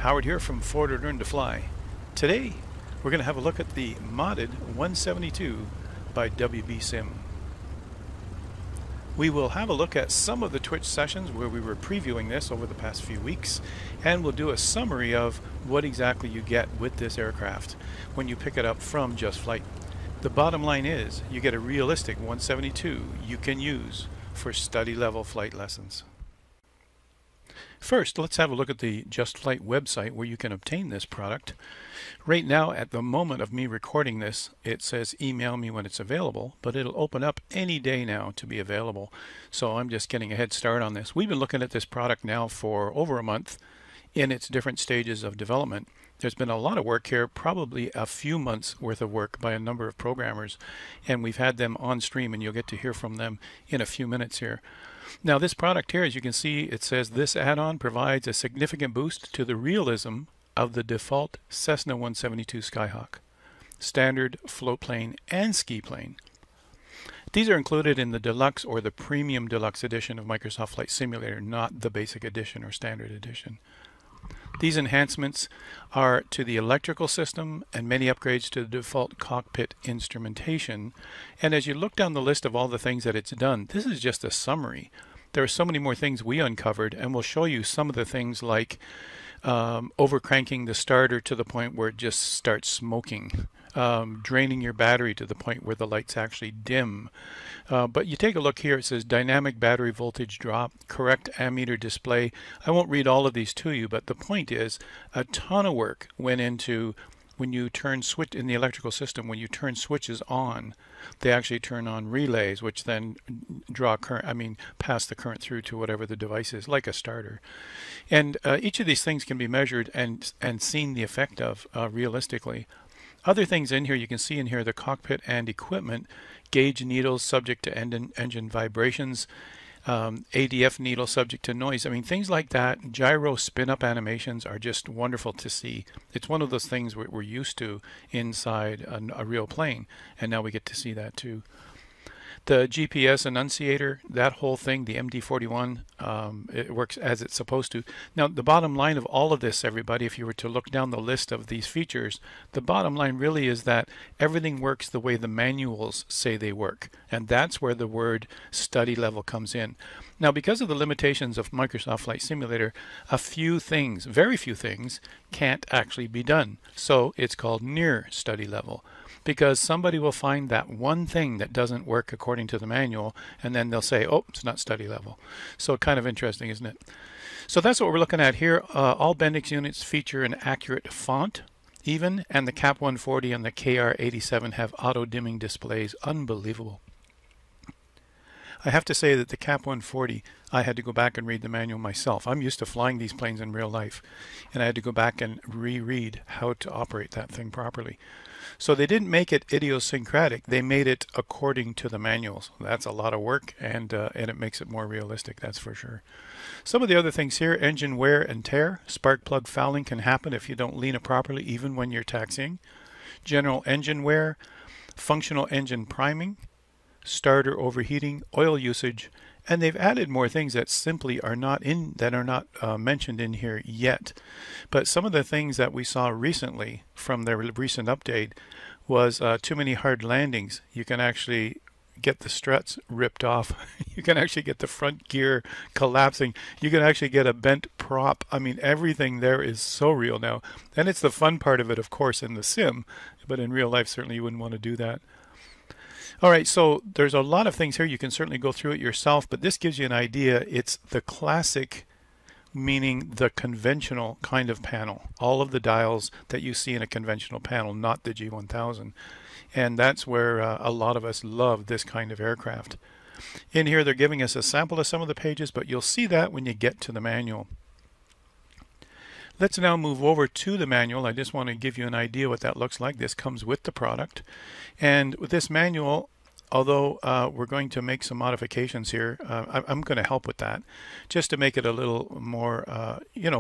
Howard here from ForderLearnToFly. Today we're going to have a look at the modded 172 by WB Sim. We will have a look at some of the Twitch sessions where we were previewing this over the past few weeks, and we'll do a summary of what exactly you get with this aircraft when you pick it up from Just Flight. The bottom line is you get a realistic 172 you can use for study level flight lessons. First, let's have a look at the Just Flight website where you can obtain this product. Right now, at the moment of me recording this, it says email me when it's available, but it'll open up any day now to be available. So I'm just getting a head start on this. We've been looking at this product now for over a month in its different stages of development. There's been a lot of work here, probably a few months worth of work by a number of programmers, and we've had them on stream, and you'll get to hear from them in a few minutes here. Now this product here, as you can see, it says this add-on provides a significant boost to the realism of the default Cessna 172 Skyhawk, standard, float plane, and ski plane. These are included in the Deluxe or the Premium Deluxe edition of Microsoft Flight Simulator, not the Basic Edition or Standard Edition. These enhancements are to the electrical system and many upgrades to the default cockpit instrumentation. And as you look down the list of all the things that it's done, this is just a summary. There are so many more things we uncovered, and we'll show you some of the things like overcranking the starter to the point where it just starts smoking, draining your battery to the point where the lights actually dim. But you take a look here, it says dynamic battery voltage drop, correct ammeter display. I won't read all of these to you, but the point is a ton of work went into when you turn switch in the electrical system. When you turn switches on, they actually turn on relays, which then draw current, pass the current through to whatever the device is, like a starter. And each of these things can be measured and seen the effect of realistically. Other things in here, you can see in here the cockpit and equipment, gauge needles subject to engine vibrations, ADF needle subject to noise. Things like that. Gyro spin-up animations are just wonderful to see. It's one of those things we're used to inside a real plane, and now we get to see that too. The GPS annunciator, that whole thing, the MD41, it works as it's supposed to. Now, the bottom line of all of this, everybody, if you were to look down the list of these features, the bottom line really is that everything works the way the manuals say they work. And that's where the word study level comes in. Now, because of the limitations of Microsoft Flight Simulator, a few things, very few things, can't actually be done. So it's called near study level, because somebody will find that one thing that doesn't work according to the manual, and then they'll say, oh, it's not study level. So kind of interesting, isn't it? So that's what we're looking at here. All Bendix units feature an accurate font, even, and the CAP 140 and the KR87 have auto-dimming displays. Unbelievable. I have to say that the CAP 140, I had to go back and read the manual myself. I'm used to flying these planes in real life, and I had to go back and reread how to operate that thing properly. So they didn't make it idiosyncratic. They made it according to the manuals. That's a lot of work, and it makes it more realistic, that's for sure. Some of the other things here, engine wear and tear. Spark plug fouling can happen if you don't lean it properly, even when you're taxiing. General engine wear, functional engine priming, starter overheating, oil usage, and they've added more things that simply are not mentioned in here yet. But some of the things that we saw recently from their recent update was too many hard landings. You can actually get the struts ripped off. You can actually get the front gear collapsing. You can actually get a bent prop. Everything there is so real now. And it's the fun part of it, of course, in the sim, but in real life certainly you wouldn't want to do that. All right, so there's a lot of things here. You can certainly go through it yourself, but this gives you an idea. It's the classic, meaning the conventional kind of panel. All of the dials that you see in a conventional panel, not the G1000. And that's where a lot of us love this kind of aircraft. In here, they're giving us a sample of some of the pages, but you'll see that when you get to the manual. Let's now move over to the manual. I just want to give you an idea what that looks like. This comes with the product. And with this manual, although we're going to make some modifications here, I'm going to help with that, just to make it a little more,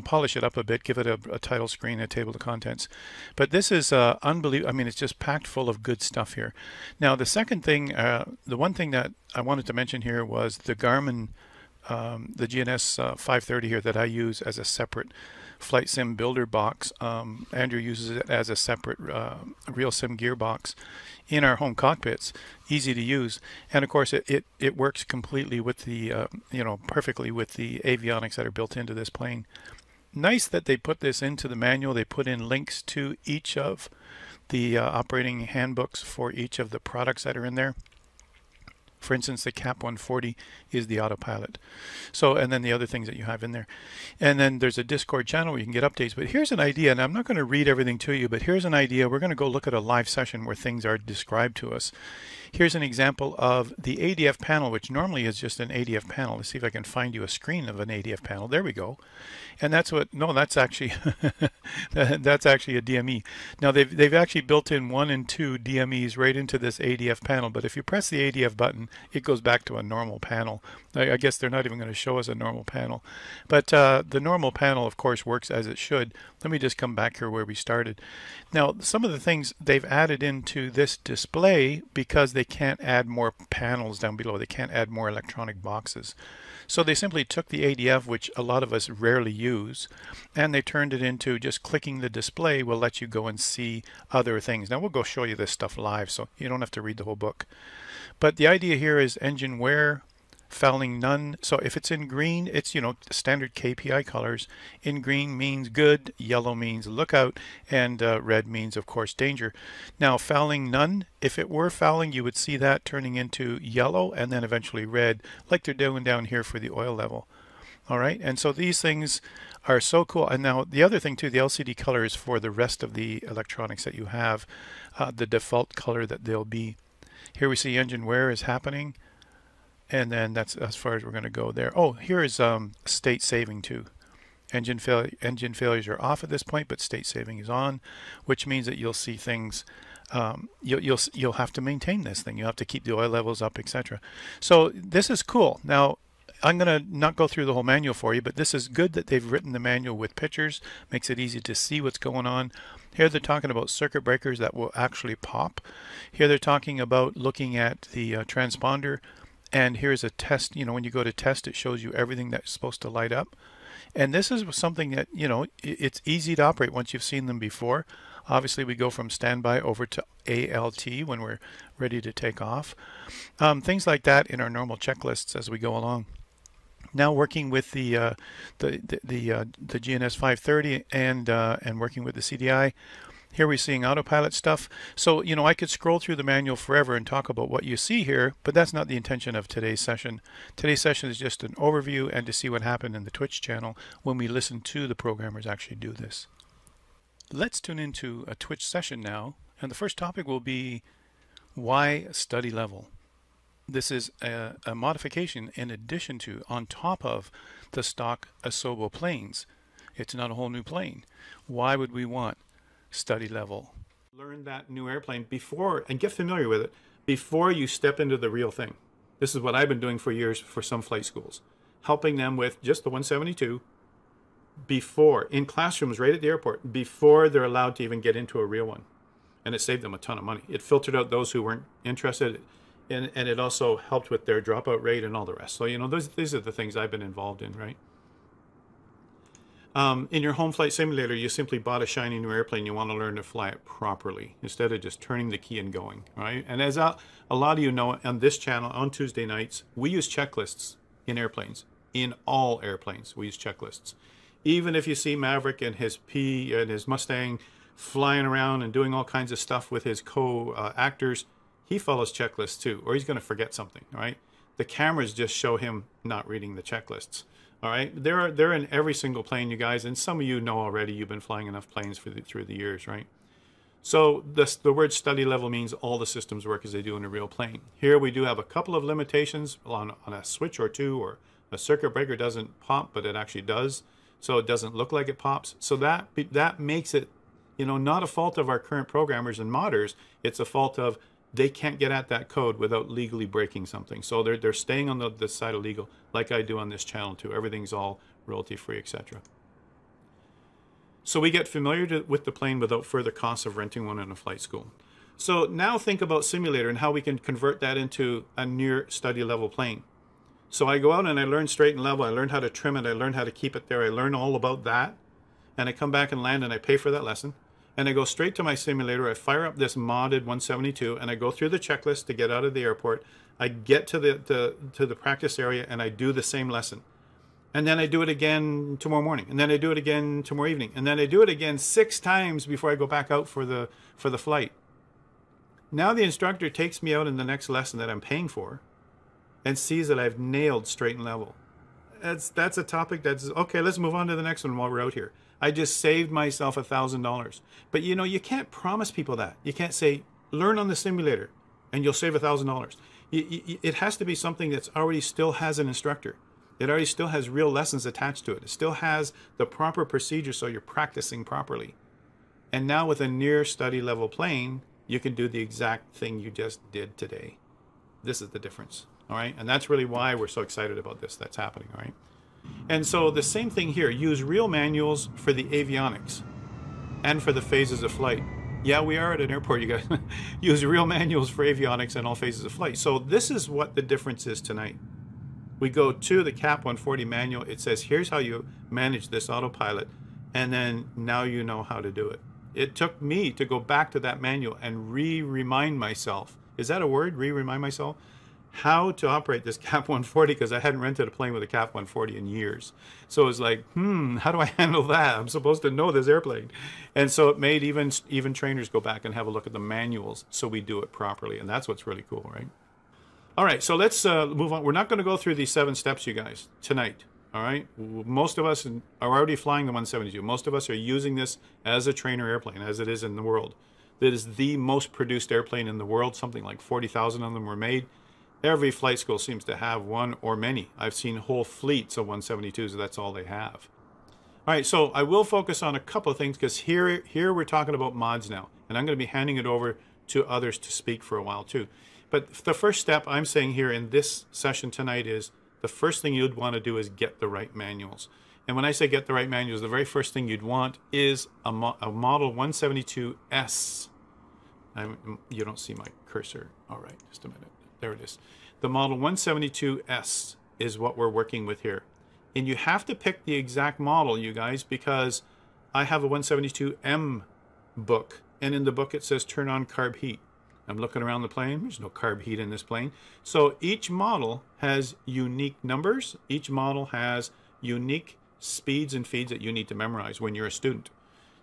polish it up a bit, give it a title screen, a table of contents. But this is unbelievable. It's just packed full of good stuff here. Now, the second thing, the one thing that I wanted to mention here was the Garmin, the GNS 530 here that I use as a separate flight sim builder box. Andrew uses it as a separate real sim gearbox in our home cockpits. Easy to use, and of course it works completely with the perfectly with the avionics that are built into this plane. Nice that they put this into the manual. They put in links to each of the operating handbooks for each of the products that are in there. For instance, the CAP 140 is the autopilot. So, and then the other things that you have in there. And then there's a Discord channel where you can get updates. But here's an idea, and I'm not going to read everything to you, but here's an idea. We're going to go look at a live session where things are described to us. Here's an example of the ADF panel, which normally is just an ADF panel. Let's see if I can find you a screen of an ADF panel. There we go. And that's what, no, that's actually, that's actually a DME. Now they've actually built in 1 and 2 DMEs right into this ADF panel, but if you press the ADF button, it goes back to a normal panel. I guess they're not even going to show us a normal panel. But the normal panel, of course, works as it should. Let me just come back here where we started. Now, some of the things they've added into this display because they can't add more panels down below. They can't add more electronic boxes. So they simply took the ADF, which a lot of us rarely use, and they turned it into just clicking the display will let you go and see other things. Now we'll go show you this stuff live, so you don't have to read the whole book. But the idea here is engine wear, fouling none. So if it's in green, it's, standard KPI colors. In green means good, yellow means look out, and red means, of course, danger. Now, fouling none, if it were fouling, you would see that turning into yellow and then eventually red, like they're doing down here for the oil level. All right, and so these things are so cool. And now the other thing too, the LCD color is for the rest of the electronics that you have, the default color that they'll be. Here we see engine wear is happening. And then that's as far as we're going to go there. Oh, here is state saving too. Engine failures are off at this point, but state saving is on, which means that you'll see things. You'll have to maintain this thing. You'll have to keep the oil levels up, etc. So this is cool. Now, I'm going to not go through the whole manual for you, but this is good that they've written the manual with pictures. Makes it easy to see what's going on. Here they're talking about circuit breakers that will actually pop. Here they're talking about looking at the transponder. And here's a test. When you go to test, it shows you everything that's supposed to light up. And this is something that, it's easy to operate once you've seen them before. Obviously, we go from standby over to ALT when we're ready to take off. Things like that in our normal checklists as we go along. Now working with the GNS 530 and working with the CDI. Here we're seeing autopilot stuff. So, I could scroll through the manual forever and talk about what you see here, but that's not the intention of today's session. Today's session is just an overview and to see what happened in the Twitch channel when we listen to the programmers actually do this. Let's tune into a Twitch session now, and the first topic will be why study level. This is a modification in addition to, on top of, the stock Asobo planes. It's not a whole new plane. Why would we want study level? Learn that new airplane before and get familiar with it before you step into the real thing. This is what I've been doing for years for some flight schools, helping them with just the 172 before, in classrooms right at the airport, before they're allowed to even get into a real one. And it saved them a ton of money. It filtered out those who weren't interested, and it also helped with their dropout rate and all the rest. So, these are the things I've been involved in, right? In your home flight simulator, you simply bought a shiny new airplane. You want to learn to fly it properly instead of just turning the key and going, right? And as a lot of you know, on this channel, on Tuesday nights, we use checklists in airplanes. In all airplanes, we use checklists. Even if you see Maverick and his Mustang flying around and doing all kinds of stuff with his co-actors, he follows checklists too, or he's going to forget something, right? The cameras just show him not reading the checklists. All right, they're in every single plane, you guys, and some of you know already. You've been flying enough planes through the years, right? So the word study level means all the systems work as they do in a real plane. Here we do have a couple of limitations on a switch or two, or a circuit breaker doesn't pop, but it actually does. So it doesn't look like it pops. So that makes it, not a fault of our current programmers and modders. It's a fault of they can't get at that code without legally breaking something. So they're staying on the side of legal, like I do on this channel too. Everything's all royalty free, etc. So we get familiar with the plane without further costs of renting one in a flight school. So now think about simulator and how we can convert that into a near study level plane. So I go out and I learn straight and level. I learn how to trim it. I learn how to keep it there. I learn all about that. and I come back and land and I pay for that lesson, and I go straight to my simulator, I fire up this modded 172, and I go through the checklist to get out of the airport. I get to the practice area and I do the same lesson. And then I do it again tomorrow morning, and then I do it again tomorrow evening, and then I do it again 6 times before I go back out for the flight. Now the instructor takes me out in the next lesson that I'm paying for and sees that I've nailed straight and level. That's a topic that's, okay, let's move on to the next one while we're out here. I just saved myself $1,000. But you know, you can't promise people that. You can't say, learn on the simulator and you'll save $1,000. It has to be something that's already still has an instructor. It already still has real lessons attached to it. It still has the proper procedure so you're practicing properly. And now with a near study level plane, you can do the exact thing you just did today. This is the difference, all right? And that's really why we're so excited about this that's happening, all right? And so the same thing here, use real manuals for the avionics and for the phases of flight. Yeah, we are at an airport, you guys. Use real manuals for avionics and all phases of flight. So this is what the difference is tonight. We go to the CAP 140 manual. It says, here's how you manage this autopilot. And then now you know how to do it. It took me to go back to that manual and remind myself. Is that a word? Remind myself? How to operate this CAP 140, because I hadn't rented a plane with a CAP 140 in years. So it was like, how do I handle that? I'm supposed to know this airplane. And so it made even trainers go back and have a look at the manuals so we do it properly. And that's what's really cool, right? All right, so let's move on. We're not going to go through these 7 steps, you guys, tonight. All right, most of us are already flying the 172. Most of us are using this as a trainer airplane, as it is in the world. It is the most produced airplane in the world. Something like 40,000 of them were made. Every flight school seems to have one or many. I've seen whole fleets of 172s. That's all they have. All right, so I will focus on a couple of things because here we're talking about mods now, and I'm going to be handing it over to others to speak for a while too. But the first step I'm saying here in this session tonight is the first thing you'd want to do is get the right manuals. And when I say get the right manuals, the very first thing you'd want is a model 172S. You don't see my cursor. All right, just a minute. There it is. The model 172S is what we're working with here. And you have to pick the exact model, you guys, because I have a 172M book. And in the book it says turn on carb heat. I'm looking around the plane. There's no carb heat in this plane. So each model has unique numbers. Each model has unique speeds and feeds that you need to memorize when you're a student.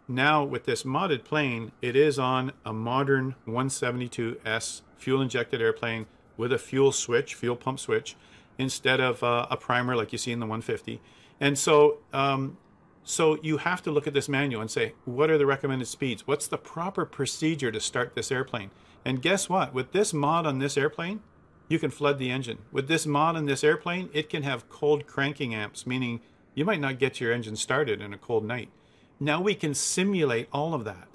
Now with this modded plane, it is on a modern 172S fuel-injected airplane with a fuel switch, fuel pump switch, instead of a primer like you see in the 150. And so, so you have to look at this manual and say, what are the recommended speeds? What's the proper procedure to start this airplane? And guess what? With this mod on this airplane, you can flood the engine. With this mod on this airplane, it can have cold cranking amps, meaning you might not get your engine started in a cold night. Now we can simulate all of that.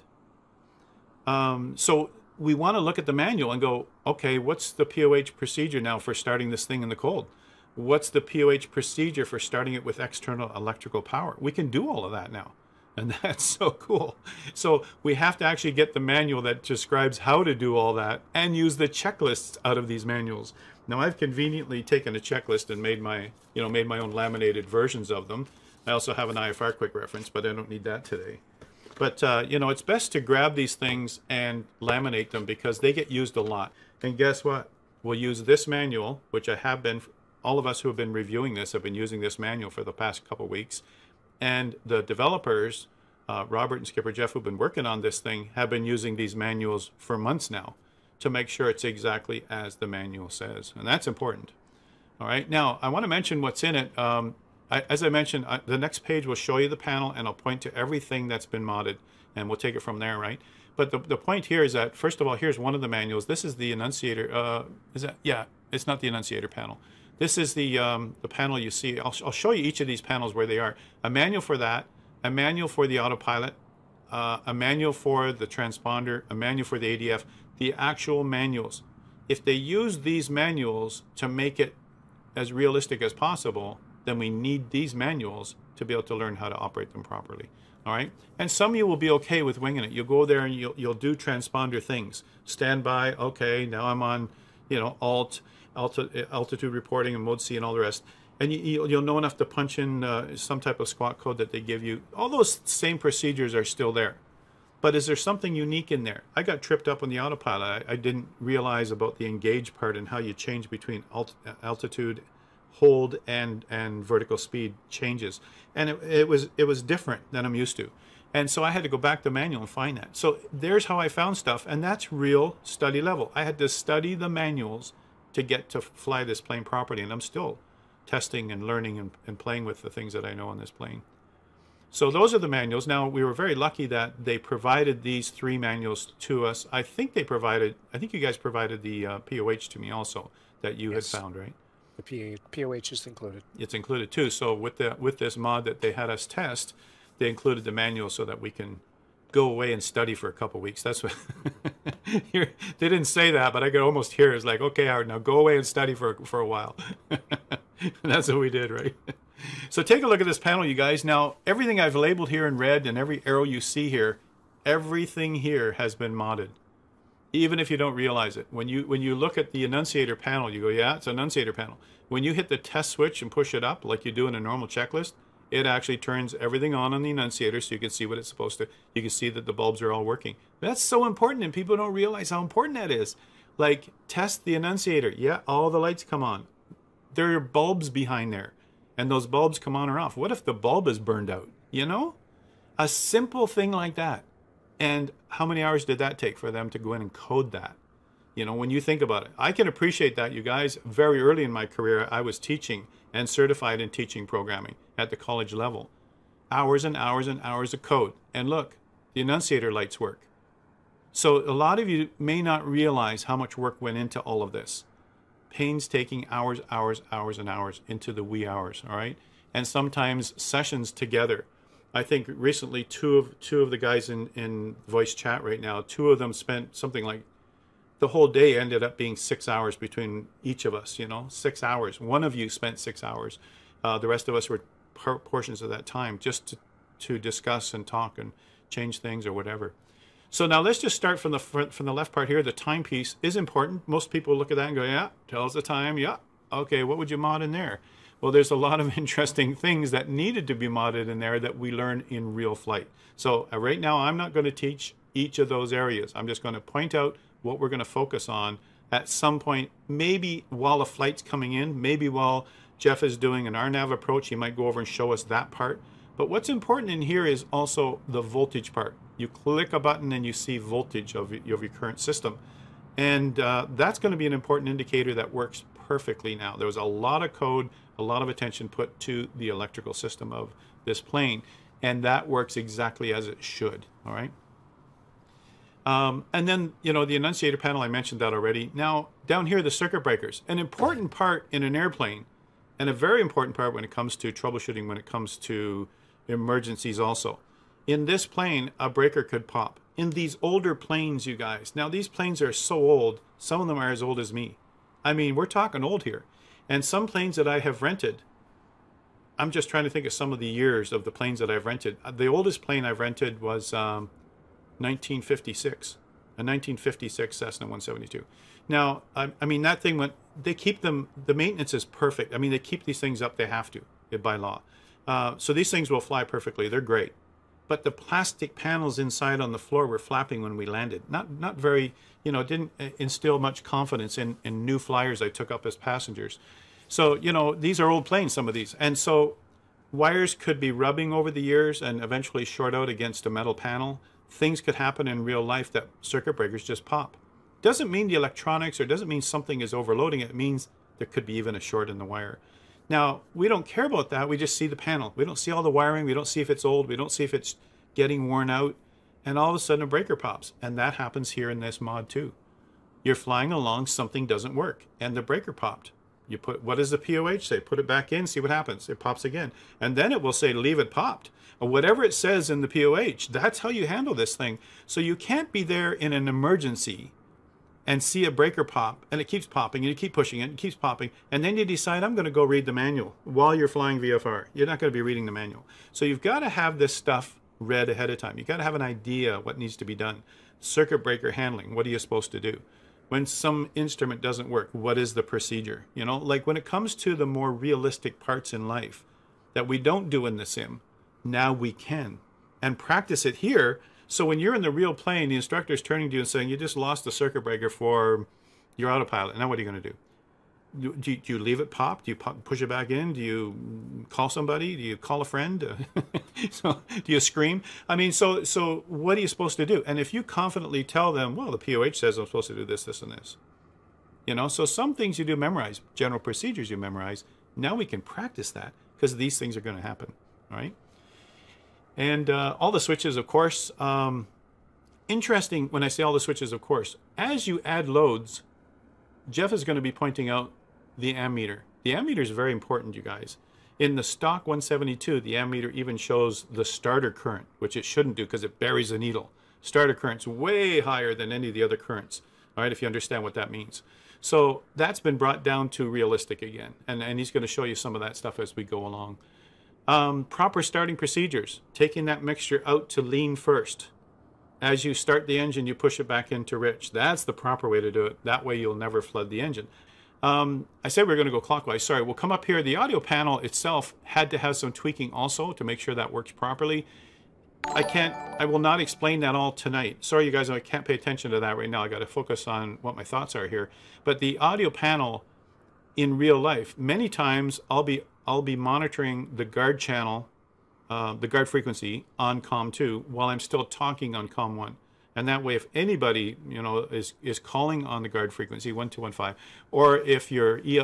So we want to look at the manual and go, okay, what's the POH procedure now for starting this thing in the cold? What's the POH procedure for starting it with external electrical power? We can do all of that now. And that's so cool. So we have to actually get the manual that describes how to do all that and use the checklists out of these manuals. Now I've conveniently taken a checklist and made my own laminated versions of them. I also have an IFR quick reference, but I don't need that today. But it's best to grab these things and laminate them because they get used a lot. And guess what? We'll use this manual, which I have been, all of us who have been reviewing this have been using this manual for the past couple of weeks. And the developers, Robert and Skipper Geoff, who've been working on this thing, have been using these manuals for months now to make sure it's exactly as the manual says. And that's important. All right. Now, I want to mention what's in it. As I mentioned, the next page will show you the panel, and I'll point to everything that's been modded, and we'll take it from there, right? But the point here is that, first of all, here's one of the manuals. This is the Annunciator. Yeah, it's not the Annunciator panel. This is the panel you see. I'll show you each of these panels where they are. A manual for that, a manual for the autopilot, a manual for the transponder, a manual for the ADF, the actual manuals. If they use these manuals to make it as realistic as possible, then we need these manuals to be able to learn how to operate them properly. All right? And some of you will be okay with winging it. You'll go there and you'll do transponder things. Stand by, okay, now I'm on, altitude reporting and mode C and all the rest. And you'll know enough to punch in some type of squawk code that they give you. All those same procedures are still there. But is there something unique in there? I got tripped up on the autopilot. I didn't realize about the engage part and how you change between altitude, hold, and vertical speed changes. And it was different than I'm used to. And so I had to go back to the manual and find that. So there's how I found stuff, and that's real study level. I had to study the manuals to get to fly this plane properly, and I'm still testing and learning and playing with the things that I know on this plane. So those are the manuals. Now, we were very lucky that they provided these 3 manuals to us. I think you guys provided the POH to me also that you had found, right? The POH is included. It's included too. So with this mod that they had us test, they included the manual so that we can go away and study for a couple weeks. That's what they didn't say that, but I could almost hear it. It's like, okay, Howard, now go away and study for a while. That's what we did, right? So take a look at this panel, you guys. Now, everything I've labeled here in red and every arrow you see here, everything here has been modded, even if you don't realize it. When you look at the annunciator panel, you go, yeah, it's an annunciator panel. When you hit the test switch and push it up like you do in a normal checklist, it actually turns everything on the annunciator so you can see what it's supposed to. You can see that the bulbs are all working. That's so important, and people don't realize how important that is. Like, test the annunciator. Yeah, all the lights come on. There are bulbs behind there, and those bulbs come on or off. What if the bulb is burned out? You know? A simple thing like that. And how many hours did that take for them to go in and code that? You know, when you think about it. I can appreciate that, you guys. Very early in my career, I was teaching and certified in teaching programming at the college level. Hours and hours and hours of code. And look, the annunciator lights work. So a lot of you may not realize how much work went into all of this. Painstaking hours and hours into the wee hours, all right? And sometimes sessions together. I think recently two of the guys in voice chat right now, 2 of them spent something like the whole day ended up being 6 hours between each of us, you know, 6 hours. One of you spent 6 hours. The rest of us were portions of that time just to discuss and talk and change things or whatever. So now let's just start from the left part here. The timepiece is important. Most people look at that and go, yeah, tells the time. Yeah. Okay, what would you mod in there? Well, there's a lot of interesting things that needed to be modded in there that we learn in real flight. So right now, I'm not going to teach each of those areas. I'm just going to point out what we're going to focus on at some point, maybe while a flight's coming in, maybe while Geoff is doing an RNAV approach, he might go over and show us that part. But what's important in here is also the voltage part. You click a button and you see voltage of your current system. And that's going to be an important indicator that works perfectly now. There was a lot of code, a lot of attention put to the electrical system of this plane, and that works exactly as it should, all right? And then, you know, the annunciator panel, I mentioned that already. Now, down here, the circuit breakers. An important part in an airplane, and a very important part when it comes to troubleshooting, when it comes to emergencies also. In this plane, a breaker could pop. In these older planes, you guys, now these planes are so old, some of them are as old as me. I mean, we're talking old here. And some planes that I have rented, I'm just trying to think of some of the years of the planes that I've rented. The oldest plane I've rented was 1956, a 1956 Cessna 172. Now, I mean, that thing went, they keep them, the maintenance is perfect. I mean, they keep these things up, they have to, by law. So these things will fly perfectly, they're great. But the plastic panels inside on the floor were flapping when we landed. Not very, you know, didn't instill much confidence in new flyers I took up as passengers. So, you know, these are old planes, some of these. And so wires could be rubbing over the years and eventually short out against a metal panel. Things could happen in real life that circuit breakers just pop. Doesn't mean the electronics or doesn't mean something is overloading. It means there could be even a short in the wire. Now, we don't care about that. We just see the panel. We don't see all the wiring. We don't see if it's old. We don't see if it's getting worn out. And all of a sudden, a breaker pops. And that happens here in this mod, too. You're flying along, something doesn't work, and the breaker popped. You put, what does the POH say? Put it back in, see what happens. It pops again. And then it will say, leave it popped. Or whatever it says in the POH, that's how you handle this thing. So you can't be there in an emergency and see a breaker pop, and it keeps popping, and you keep pushing it, and it keeps popping, and then you decide, I'm going to go read the manual while you're flying VFR. You're not going to be reading the manual. So you've got to have this stuff read ahead of time. You've got to have an idea what needs to be done. Circuit breaker handling, what are you supposed to do? When some instrument doesn't work, what is the procedure? You know, like when it comes to the more realistic parts in life that we don't do in the sim, now we can. And practice it here. So when you're in the real plane, the instructor is turning to you and saying, you just lost the circuit breaker for your autopilot. Now what are you going to do? Do you leave it pop? Do you push it back in? Do you call somebody? Do you call a friend? So, do you scream? I mean, so what are you supposed to do? And if you confidently tell them, well, the POH says I'm supposed to do this, this, and this. You know, so some things you do memorize, general procedures you memorize. Now we can practice that because these things are going to happen, all right? And all the switches, of course. Interesting when I say all the switches, of course. As you add loads, Geoff is going to be pointing out the ammeter. The ammeter is very important, you guys. In the stock 172, the ammeter even shows the starter current, which it shouldn't do because it buries the needle. Starter current's way higher than any of the other currents, all right, if you understand what that means. So that's been brought down to realistic again, and he's going to show you some of that stuff as we go along. Proper starting procedures, taking that mixture out to lean first. As you start the engine, you push it back into rich. That's the proper way to do it. That way you'll never flood the engine. I said we were going to go clockwise. Sorry, we'll come up here. The audio panel itself had to have some tweaking also to make sure that works properly. I will not explain that all tonight. Sorry, you guys, I can't pay attention to that right now. I got to focus on what my thoughts are here. But the audio panel in real life, many times I'll be monitoring the guard channel, the guard frequency on COM 2 while I'm still talking on COM 1. And that way, if anybody, you know, is calling on the guard frequency 1215, or if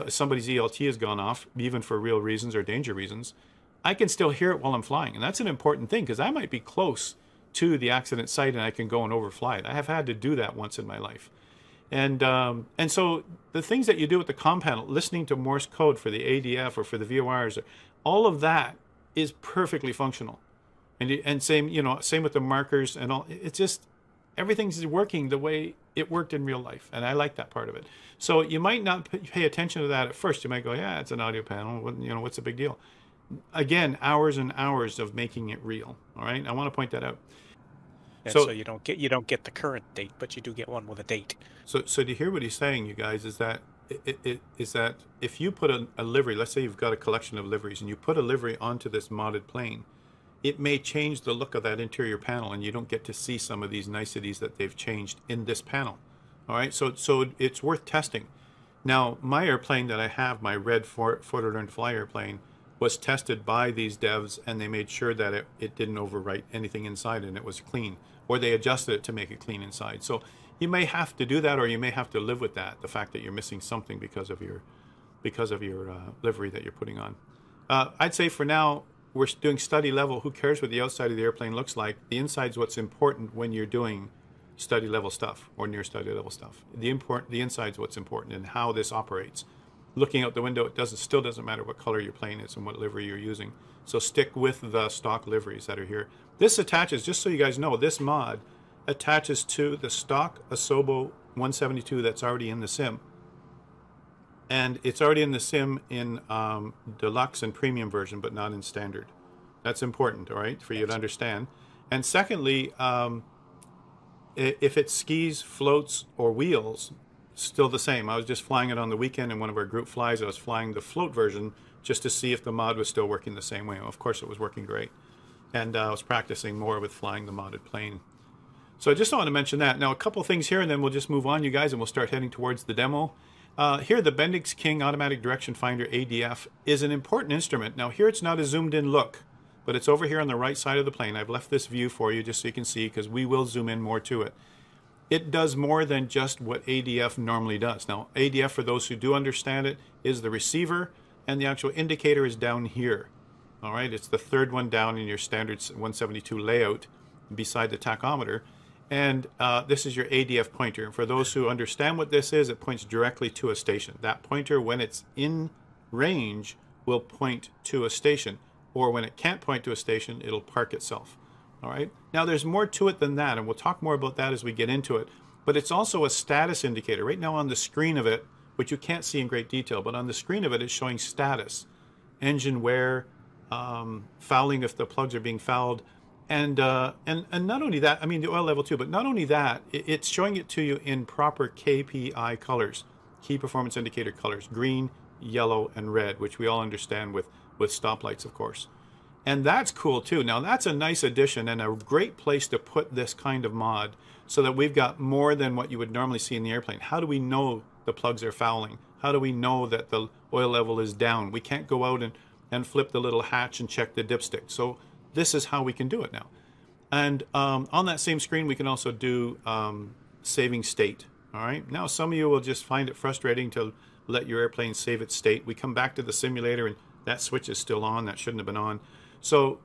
somebody's ELT has gone off, even for real reasons or danger reasons, I can still hear it while I'm flying. And that's an important thing because I might be close to the accident site and I can go and overfly it. I have had to do that once in my life. And so the things that you do with the COM panel, listening to Morse code for the ADF or for the VORs, all of that is perfectly functional. And same with the markers and all. It's just everything's working the way it worked in real life, and I like that part of it. So you might not pay attention to that at first. You might go, yeah, it's an audio panel. What's the big deal? Again, hours and hours of making it real. All right, I want to point that out. And so you don't get the current date, but you do get one with a date. So do you hear what he's saying, you guys? Is that if you put a livery, let's say you've got a collection of liveries, and you put a livery onto this modded plane, it may change the look of that interior panel, and you don't get to see some of these niceties that they've changed in this panel. All right, so it's worth testing. Now, my airplane that I have, my red ForderLearnToFly airplane, was tested by these devs, and they made sure that it didn't overwrite anything inside and it was clean, or they adjusted it to make it clean inside. So you may have to do that, or you may have to live with that, the fact that you're missing something because of your livery that you're putting on. I'd say for now, we're doing study level. Who cares what the outside of the airplane looks like? The inside's what's important when you're doing study level stuff or near study level stuff. The inside's what's important and how this operates. Looking out the window, it still doesn't matter what color your plane is and what livery you're using. So stick with the stock liveries that are here. This attaches, just so you guys know, this mod attaches to the stock Asobo 172 that's already in the sim. And it's already in the sim in deluxe and premium version, but not in standard. That's important, all right, for you to understand. And secondly, if it skis, floats, or wheels, still the same. I was just flying it on the weekend in one of our group flies. I was flying the float version just to see if the mod was still working the same way. Of course, it was working great. And I was practicing more with flying the modded plane. So I just wanted to mention that. Now, a couple things here, and then we'll just move on, you guys, and we'll start heading towards the demo. Here, the Bendix King Automatic Direction Finder ADF is an important instrument. Now, here it's not a zoomed-in look, but it's over here on the right side of the plane. I've left this view for you just so you can see, because we will zoom in more to it. It does more than just what ADF normally does. Now, ADF, for those who do understand it, is the receiver, and the actual indicator is down here. All right, it's the third one down in your standard 172 layout beside the tachometer. And this is your ADF pointer. And for those who understand what this is, it points directly to a station. That pointer, when it's in range, will point to a station. Or when it can't point to a station, it'll park itself. All right. Now, there's more to it than that, and we'll talk more about that as we get into it. But it's also a status indicator. Right now on the screen of it, which you can't see in great detail, but on the screen of it, it's showing status. Engine wear, fouling if the plugs are being fouled, And not only that, I mean the oil level too, but not only that, it's showing it to you in proper KPI colors, key performance indicator colors, green, yellow, and red, which we all understand with stoplights, of course. And that's cool too. Now that's a nice addition and a great place to put this kind of mod so that we've got more than what you would normally see in the airplane. How do we know the plugs are fouling? How do we know that the oil level is down? We can't go out and flip the little hatch and check the dipstick. So this is how we can do it now. And on that same screen, we can also do saving state. All right. Now, some of you will just find it frustrating to let your airplane save its state. We come back to the simulator and that switch is still on. That shouldn't have been on. So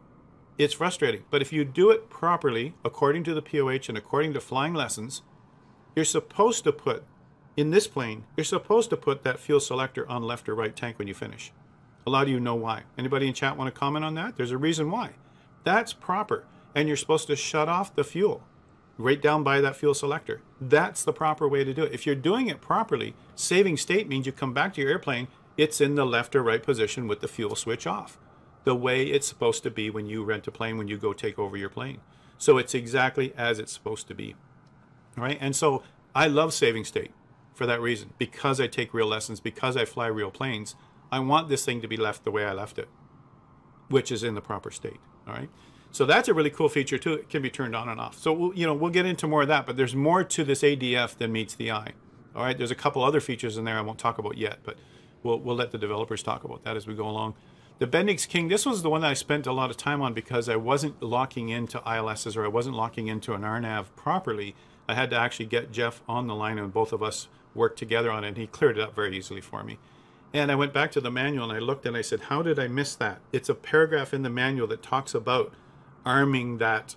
it's frustrating. But if you do it properly, according to the POH and according to flying lessons, you're supposed to put, in this plane, you're supposed to put that fuel selector on left or right tank when you finish. A lot of you know why. Anybody in chat want to comment on that? There's a reason why. That's proper. And you're supposed to shut off the fuel right down by that fuel selector. That's the proper way to do it. If you're doing it properly, saving state means you come back to your airplane, it's in the left or right position with the fuel switch off. The way it's supposed to be when you rent a plane, when you go take over your plane. So it's exactly as it's supposed to be. All right. And so I love saving state for that reason, because I take real lessons, because I fly real planes. I want this thing to be left the way I left it, which is in the proper state. All right. So that's a really cool feature too. It can be turned on and off. So we'll get into more of that, but there's more to this ADF than meets the eye. All right. There's a couple other features in there I won't talk about yet, but we'll let the developers talk about that as we go along. The Bendix King, this was the one that I spent a lot of time on because I wasn't locking into ILSs or I wasn't locking into an RNAV properly. I had to actually get Geoff on the line and both of us worked together on it, and he cleared it up very easily for me. And I went back to the manual and I looked and I said, how did I miss that? It's a paragraph in the manual that talks about arming that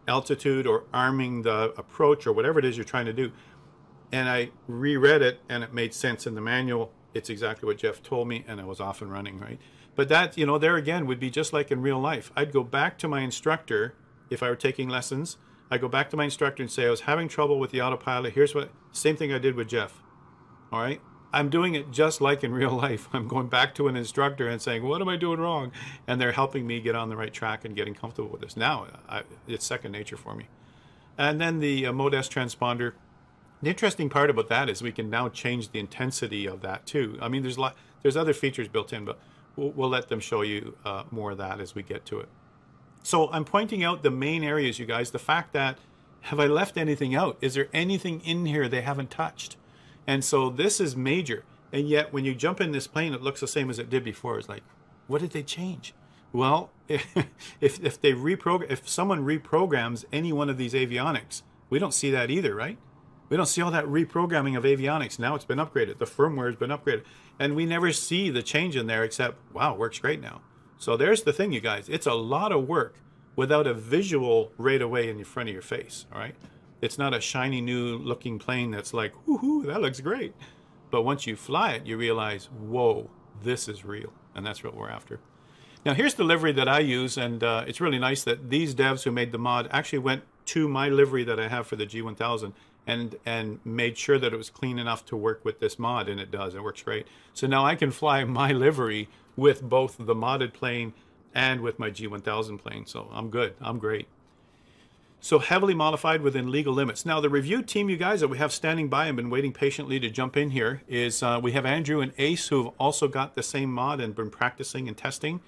altitude or arming the approach or whatever it is you're trying to do. And I reread it and it made sense in the manual. It's exactly what Geoff told me, and I was off and running, right? But that, there again would be just like in real life. I'd go back to my instructor if I were taking lessons. I'd go back to my instructor and say, I was having trouble with the autopilot. Here's what, same thing I did with Geoff. All right. I'm doing it just like in real life. I'm going back to an instructor and saying, what am I doing wrong? And they're helping me get on the right track and getting comfortable with this. Now, it's second nature for me. And then the Mode S transponder. The interesting part about that is we can now change the intensity of that too. I mean, there's other features built in, but we'll let them show you more of that as we get to it. So I'm pointing out the main areas, you guys. The fact that, have I left anything out? Is there anything in here they haven't touched? And so this is major. And yet when you jump in this plane, it looks the same as it did before. It's like, what did they change? Well, if someone reprograms any one of these avionics, we don't see that either, right? We don't see all that reprogramming of avionics. Now it's been upgraded. The firmware has been upgraded. And we never see the change in there except, wow, it works great now. So there's the thing, you guys. It's a lot of work without a visual right away in front of your face, all right? It's not a shiny new looking plane that's like, woohoo, that looks great. But once you fly it, you realize, whoa, this is real. And that's what we're after. Now, here's the livery that I use. And it's really nice that these devs who made the mod actually went to my livery that I have for the G1000 and made sure that it was clean enough to work with this mod, and it does. It works great. So now I can fly my livery with both the modded plane and with my G1000 plane. So I'm good. I'm great. So heavily modified within legal limits. Now the review team, you guys, that we have standing by and been waiting patiently to jump in here is we have Andrew and Ace, who have also got the same mod and been practicing and testing.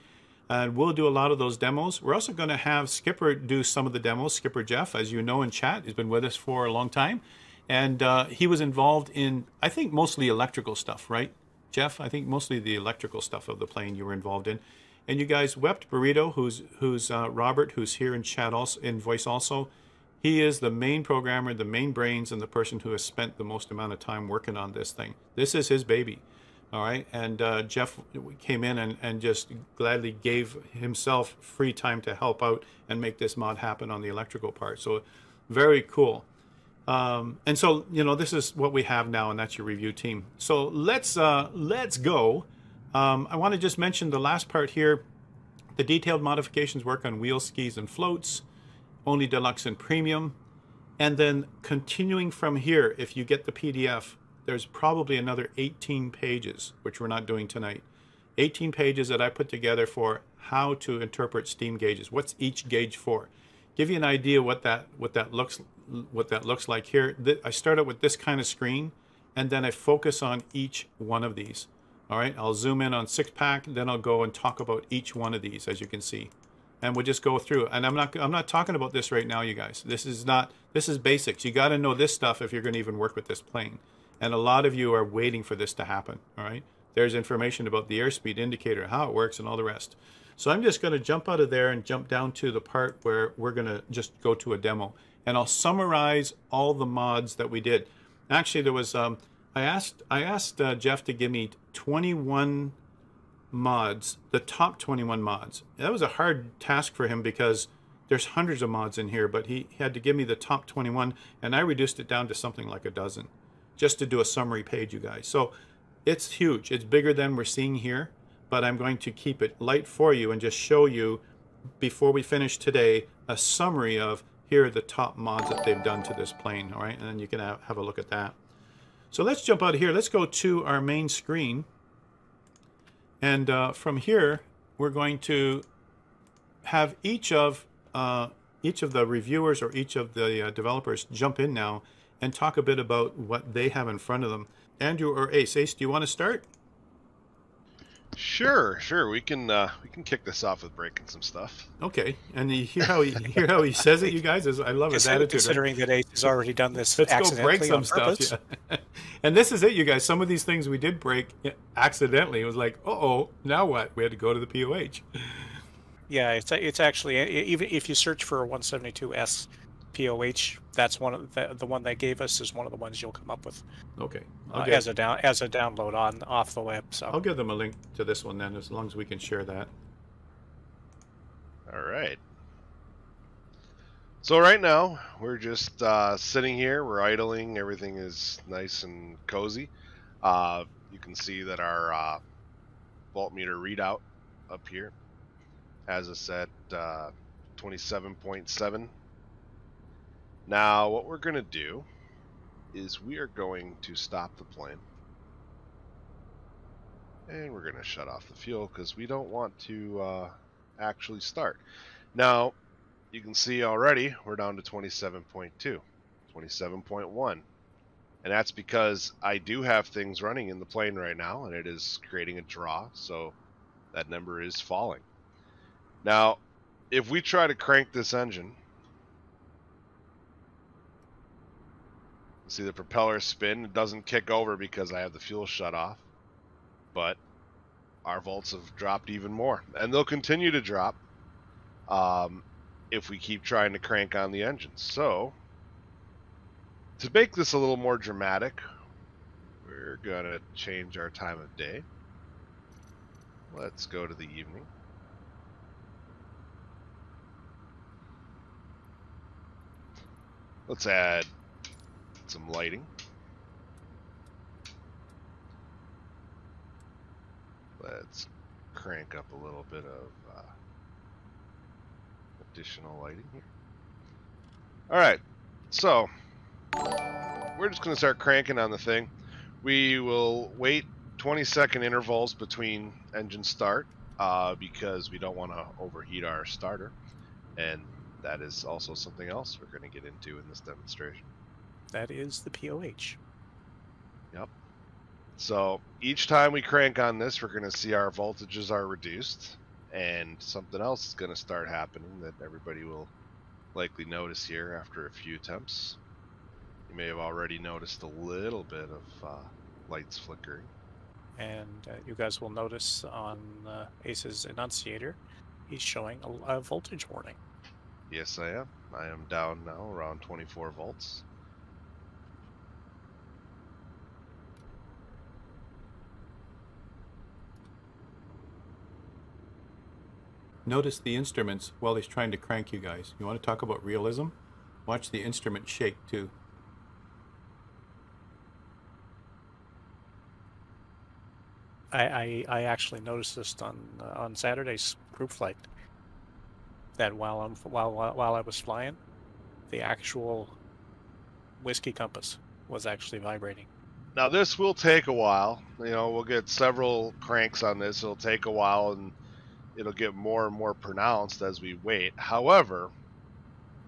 And we'll do a lot of those demos. We're also going to have Skipper do some of the demos. Skipper Geoff, as you know in chat, has been with us for a long time. And he was involved in, I think, mostly electrical stuff, right, Geoff? I think mostly the electrical stuff of the plane you were involved in. And you guys, Wept Burrito, who's Robert, who's here in chat also, in voice also. He is the main programmer, the main brains, and the person who has spent the most amount of time working on this thing. This is his baby. All right, and Geoff came in and just gladly gave himself free time to help out and make this mod happen on the electrical part. So very cool. And so, this is what we have now, and that's your review team. So let's go. I want to just mention the last part here. The detailed modifications work on wheels, skis, and floats, only deluxe and premium. And then continuing from here, if you get the PDF, there's probably another 18 pages, which we're not doing tonight. 18 pages that I put together for how to interpret steam gauges. What's each gauge for? Give you an idea what that looks like here. I start out with this kind of screen, and then I focus on each one of these. All right, I'll zoom in on 6-pack, then I'll go and talk about each one of these, as you can see, and we'll just go through. And I'm not talking about this right now, you guys. This is basics. You got to know this stuff if you're going to even work with this plane. And a lot of you are waiting for this to happen. All right, there's information about the airspeed indicator, how it works, and all the rest. So I'm just going to jump out of there and jump down to the part where we're going to just go to a demo. And I'll summarize all the mods that we did. Actually, there was I asked Geoff to give me 21 mods, the top 21 mods. That was a hard task for him because there's hundreds of mods in here, but he had to give me the top 21, and I reduced it down to something like a dozen, just to do a summary page, you guys. So it's huge. It's bigger than we're seeing here, but I'm going to keep it light for you and just show you, before we finish today, a summary of here are the top mods that they've done to this plane, all right? And then you can have a look at that. So let's jump out of here. Let's go to our main screen. And from here, we're going to have each of the reviewers or each of the developers jump in now and talk a bit about what they have in front of them. Andrew or Ace? Ace, do you want to start? Sure. We can kick this off with breaking some stuff. Okay, and you hear how he says it, you guys. I love his attitude. Considering that Ace has already done this, let's go break some stuff. Yeah. And this is it, you guys. Some of these things we did break accidentally. It was like, oh, now what? We had to go to the POH. Yeah, it's actually, even if you search for a 172S POH, that's one of the one they gave us is one of the ones you'll come up with. Okay. As a download off the web. So I'll give them a link to this one then, as long as we can share that. All right. So right now we're just sitting here. We're idling. Everything is nice and cozy. You can see that our voltmeter readout up here has us at 27.7. Now what we're going to do is we are going to stop the plane. And we're going to shut off the fuel because we don't want to actually start. Now, you can see already we're down to 27.2, 27.1. And that's because I do have things running in the plane right now, and it is creating a draw, so that number is falling. Now, if we try to crank this engine, see the propeller spin. It doesn't kick over because I have the fuel shut off, but our volts have dropped even more, and they'll continue to drop if we keep trying to crank on the engine. So to make this a little more dramatic, we're gonna change our time of day. Let's go to the evening. Let's add some lighting. Let's crank up a little bit of additional lighting here. Alright, so we're just going to start cranking on the thing. We will wait 20-second intervals between engine start because we don't want to overheat our starter, and that is also something else we're going to get into in this demonstration. That is the POH. Yep. So each time we crank on this, we're going to see our voltages are reduced, and something else is going to start happening that everybody will likely notice here after a few attempts. You may have already noticed a little bit of lights flickering. And you guys will notice on Ace's annunciator, he's showing a voltage warning. Yes, I am. I am down now around 24 volts. Notice the instruments while he's trying to crank, you guys. You want to talk about realism? Watch the instrument shake too. I actually noticed this on Saturday's group flight. That while I was flying, the actual whiskey compass was actually vibrating. Now this will take a while. You know, we'll get several cranks on this. It'll take a while, and it'll get more and more pronounced as we wait. However,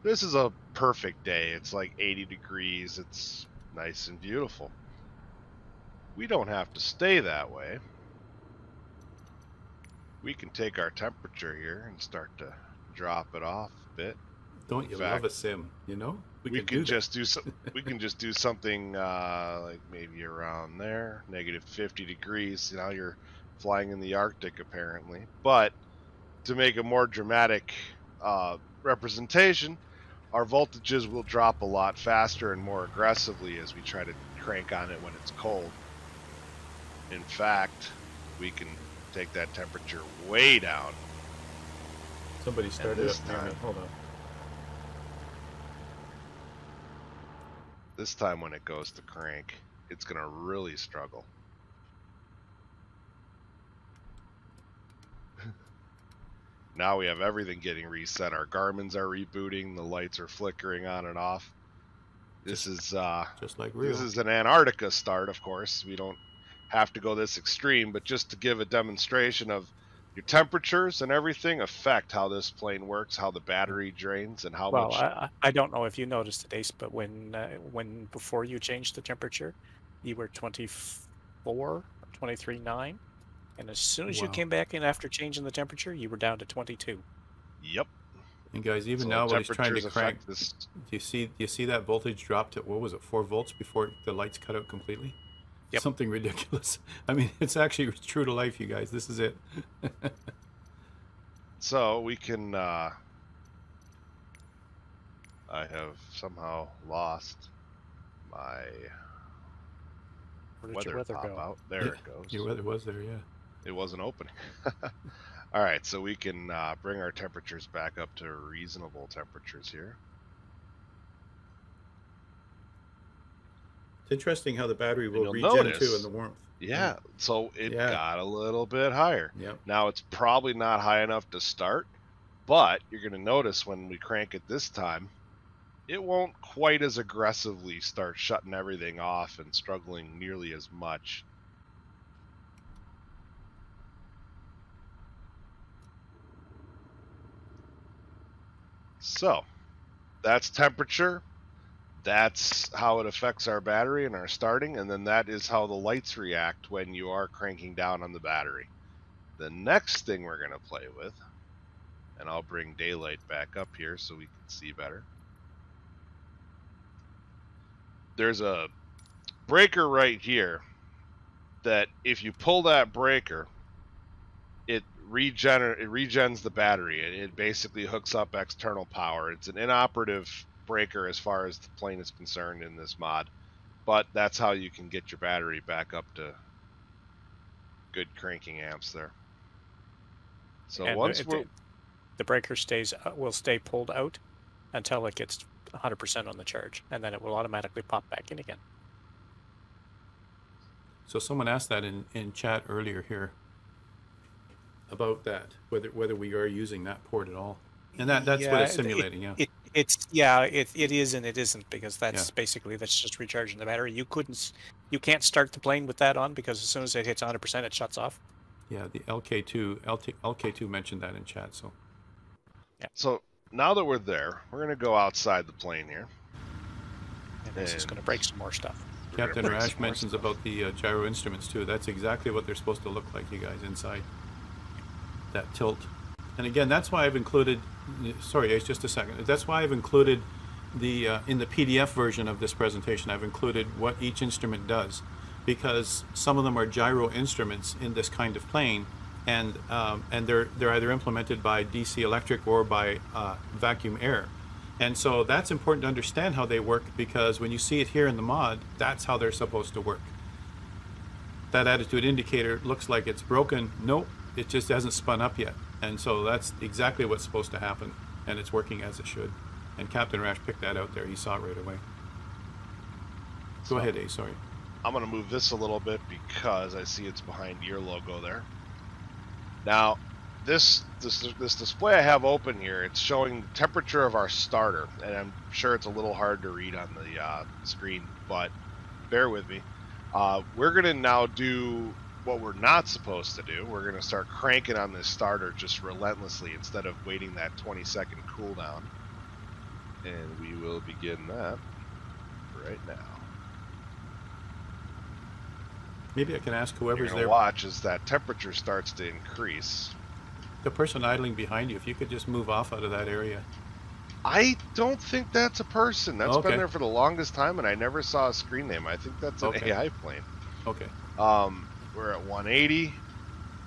this is a perfect day. It's like 80 degrees. It's nice and beautiful. We don't have to stay that way. We can take our temperature here and start to drop it off a bit. Don't you love a sim? You know, we can just do something like maybe around there, negative 50 degrees. Now you're flying in the Arctic apparently, but to make a more dramatic representation, our voltages will drop a lot faster and more aggressively as we try to crank on it when it's cold. In fact, we can take that temperature way down. Somebody started this up near me. Hold on. This time when it goes to crank, it's going to really struggle. Now we have everything getting reset. Our Garmin's are rebooting. The lights are flickering on and off. This is just like real. This is an Antarctica start, of course. We don't have to go this extreme, but just to give a demonstration of your temperatures and everything affect how this plane works, how the battery drains, and how much. Well, I don't know if you noticed it, Ace, but when before you changed the temperature, you were 24, 23.9, and as soon as you came back in after changing the temperature, you were down to 22. Yep. And guys, even now when he's trying to crank, do you see that voltage drop to, what was it, 4 volts before the lights cut out completely? Yep. Something ridiculous. I mean, it's actually true to life, you guys. This is it. So we can. I have somehow lost my weather pop out. There it goes. Your weather was there, yeah. It wasn't opening. All right, so we can bring our temperatures back up to reasonable temperatures here. It's interesting how the battery will regen too in the warmth. Yeah, so it got a little bit higher. Yep. Now it's probably not high enough to start, but you're going to notice when we crank it this time, it won't quite as aggressively start shutting everything off and struggling nearly as much. So, that's temperature. That's how it affects our battery and our starting, and then that is how the lights react when you are cranking down on the battery. The next thing we're going to play with, and I'll bring daylight back up here so we can see better. There's a breaker right here that if you pull that breaker, it regens the battery. It basically hooks up external power. It's an inoperative breaker as far as the plane is concerned in this mod, but that's how you can get your battery back up to good cranking amps there. So and once the breaker will stay pulled out until it gets 100% on the charge, and then it will automatically pop back in again. So someone asked that in chat earlier here about that, whether we are using that port at all, and that's what it's simulating. It is and it isn't, because that's basically just recharging the battery. You can't start the plane with that on, because as soon as it hits 100%, it shuts off. Yeah, the LK2 mentioned that in chat. So so now that we're there, we're going to go outside the plane here, and this is going to break some more stuff. Captain Rash mentions about the gyro instruments too. That's exactly what they're supposed to look like, you guys, inside that tilt. And again, that's why I've included, sorry Ace, just a second. That's why I've included the, in the PDF version of this presentation, I've included what each instrument does, because some of them are gyro instruments in this kind of plane, and they're either implemented by DC electric or by vacuum air. And so that's important to understand how they work, because when you see it here in the mod, that's how they're supposed to work. That attitude indicator looks like it's broken. Nope, it just hasn't spun up yet. And so that's exactly what's supposed to happen, and it's working as it should. And Captain Rash picked that out there. He saw it right away. Go ahead, Ace, sorry. I'm going to move this a little bit because I see it's behind your logo there. Now, this display I have open here, it's showing the temperature of our starter, and I'm sure it's a little hard to read on the screen, but bear with me. We're going to now do what we're not supposed to do. We're going to start cranking on this starter just relentlessly instead of waiting that 20-second cooldown. And we will begin that right now. Maybe I can ask whoever's there. Watch as that temperature starts to increase. The person idling behind you, if you could just move off out of that area. I don't think that's a person. That's Okay. been there for the longest time, and I never saw a screen name. I think that's an Okay. AI plane. Okay. We're at 180,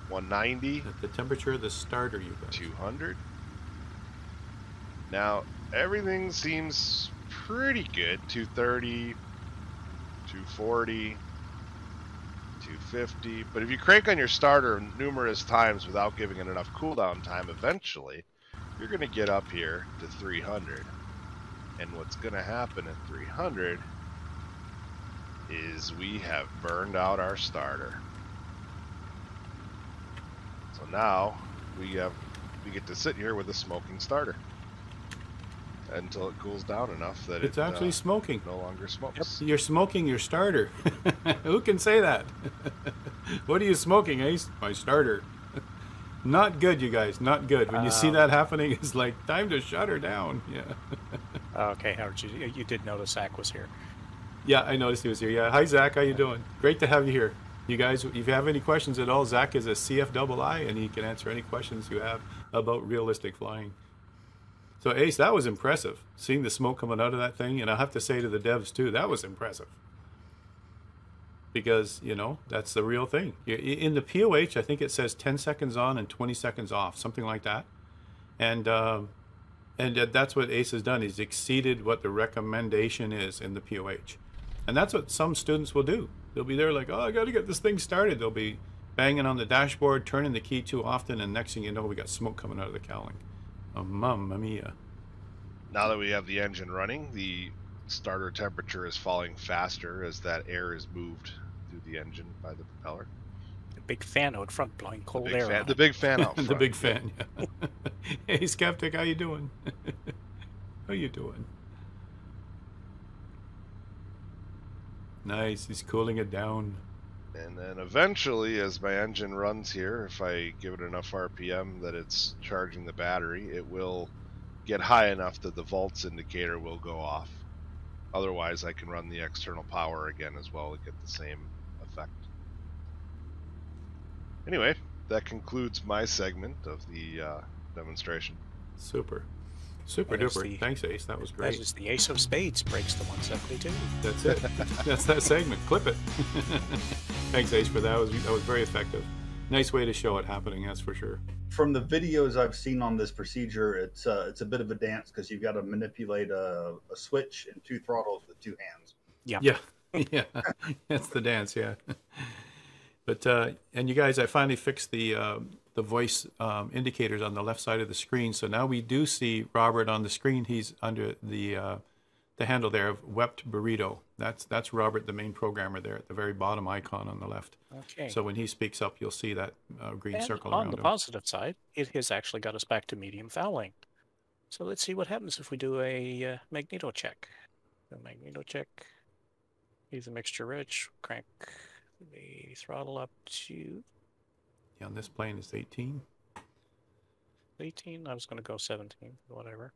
190. At the temperature of the starter, you guys. 200. Now, everything seems pretty good. 230, 240, 250. But if you crank on your starter numerous times without giving it enough cooldown time, eventually you're going to get up here to 300. And what's going to happen at 300 is we have burned out our starter. So now we get to sit here with a smoking starter until it cools down enough that it's actually smoking. No longer smokes. Yep. You're smoking your starter. Who can say that? What are you smoking, Ace? My starter. Not good, you guys. Not good. When you see that happening, it's like time to shut her down. Yeah. Okay, Howard, you did notice Zach was here. Yeah, I noticed he was here. Yeah. Hi, Zach. How you doing? Great to have you here. You guys, if you have any questions at all, Zach is a CFII, and he can answer any questions you have about realistic flying. So, Ace, that was impressive. Seeing the smoke coming out of that thing, and I have to say to the devs, too, that was impressive. Because, you know, that's the real thing. In the POH, I think it says 10 seconds on and 20 seconds off, something like that. And that's what Ace has done. He's exceeded what the recommendation is in the POH. And that's what some students will do. They'll be there like, oh, I got to get this thing started. They'll be banging on the dashboard, turning the key too often, and next thing you know, we got smoke coming out of the cowling. Oh, mamma mia. Now that we have the engine running, the starter temperature is falling faster as that air is moved through the engine by the propeller. The big fan out front blowing cold air. The big fan out front. The big fan, yeah. Hey, Skeptic, how you doing? How you doing? Nice, he's cooling it down. And then eventually, as my engine runs here, if I give it enough RPM that it's charging the battery, it will get high enough that the volts indicator will go off. Otherwise, I can run the external power again as well to get the same effect. Anyway, that concludes my segment of the demonstration. Super. Super duper. Thanks, Ace. That was great. That is the AceOfSpades breaks the 172. That's it. That's that segment. Clip it. Thanks, Ace, for that. That was very effective. Nice way to show it happening, that's for sure. From the videos I've seen on this procedure, it's a bit of a dance because you've got to manipulate a switch and two throttles with two hands. Yeah. Yeah. Yeah. That's the dance, yeah. But and you guys, I finally fixed the voice indicators on the left side of the screen. So now we do see Robert on the screen. He's under the handle there of Wept Burrito. That's Robert, the main programmer there at the very bottom icon on the left. Okay. So when he speaks up, you'll see that green circle around around him. On the positive side, it has actually got us back to medium fouling. So let's see what happens if we do a magneto check. A magneto check. Leave the mixture rich. Crank the throttle up to... Yeah, on this plane is 18. 18? I was going to go 17, whatever.